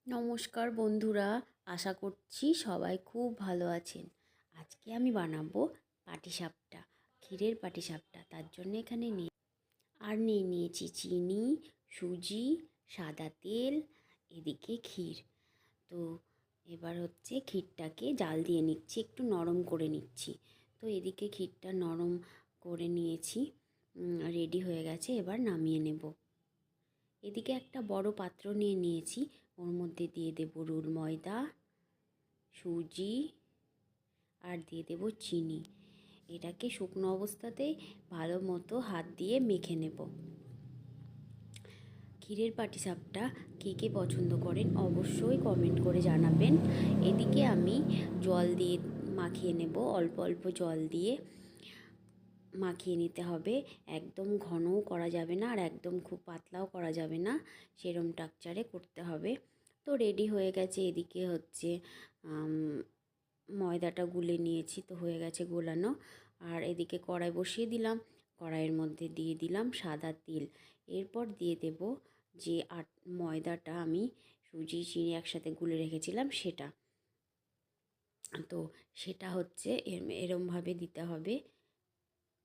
নমস্কার বন্ধুরা, আশা করছি সবাই খুব ভালো আছেন। আজকে আমি বানাবো পাটিসাপটা, ক্ষীরের পাটিসাপটা। তার জন্য এখানে নিয়েছি চিনি, সুজি, সাদা তেল, এদিকে ক্ষীর। তো এবার হচ্ছে ক্ষীরটাকে জাল দিয়ে নিচ্ছি, একটু নরম করে নিচ্ছি। তো এদিকে ক্ষীরটা নরম করে নিয়েছি, রেডি হয়ে গেছে, এবার নামিয়ে নেব। এদিকে একটা বড় পাত্র নিয়েছি, ওর মধ্যে দিয়ে দেব রুল ময়দা, সুজি আর দিয়ে দেব চিনি। এটাকে শুকনো অবস্থাতেই ভালো মতো হাত দিয়ে মেখে নেব। ক্ষীরের পাটিসাপটা কে কে পছন্দ করেন অবশ্যই কমেন্ট করে জানাবেন। এদিকে আমি জল দিয়ে মাখিয়ে নেব, অল্প অল্প জল দিয়ে মাখিয়ে নিতে হবে। একদম ঘনও করা যাবে না আর একদম খুব পাতলাও করা যাবে না, সেরম টাকচারে করতে হবে। তো রেডি হয়ে গেছে। এদিকে হচ্ছে ময়দাটা গুলে নিয়েছি, তো হয়ে গেছে গোলানো। আর এদিকে কড়াই বসিয়ে দিলাম, কড়াইয়ের মধ্যে দিয়ে দিলাম সাদা তেল। এরপর দিয়ে দেব যে ময়দাটা আমি সুজি চিনি একসাথে গুলে রেখেছিলাম সেটা। তো সেটা হচ্ছে এরমভাবে দিতে হবে।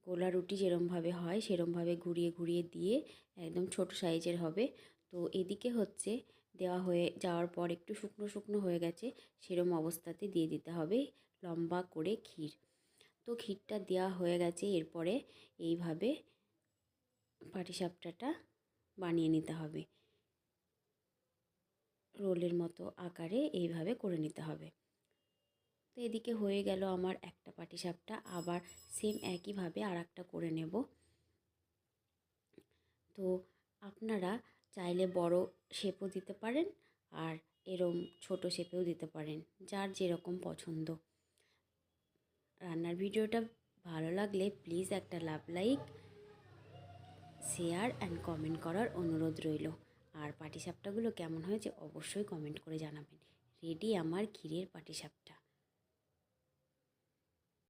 গোলা রুটি যেরমভাবে হয় সেরমভাবে ঘুরিয়ে ঘুরিয়ে দিয়ে একদম ছোট সাইজের হবে। তো এদিকে হচ্ছে দেওয়া হয়ে যাওয়ার পর একটু শুকনো শুকনো হয়ে গেছে, সেরম অবস্থাতে দিয়ে দিতে হবে লম্বা করে ক্ষীর। তো ক্ষীরটা দেওয়া হয়ে গেছে। এরপরে এইভাবে পাটিসাপটাটা বানিয়ে নিতে হবে, রোলের মতো আকারে এইভাবে করে নিতে হবে। তো এদিকে হয়ে গেল আমার একটা পাটিসাপটা। আবার সেম একইভাবে আর একটা করে নেব। তো আপনারা চাইলে বড় শেপও দিতে পারেন আর এরম ছোট শেপেও দিতে পারেন, যার যেরকম পছন্দ। রান্নার ভিডিওটা ভালো লাগলে প্লিজ একটা লাইক, শেয়ার অ্যান্ড কমেন্ট করার অনুরোধ রইল। আর পাটিসাপটাগুলো কেমন হয়েছে অবশ্যই কমেন্ট করে জানাবেন। রেডি আমার ক্ষীরের পাটিসাপটা।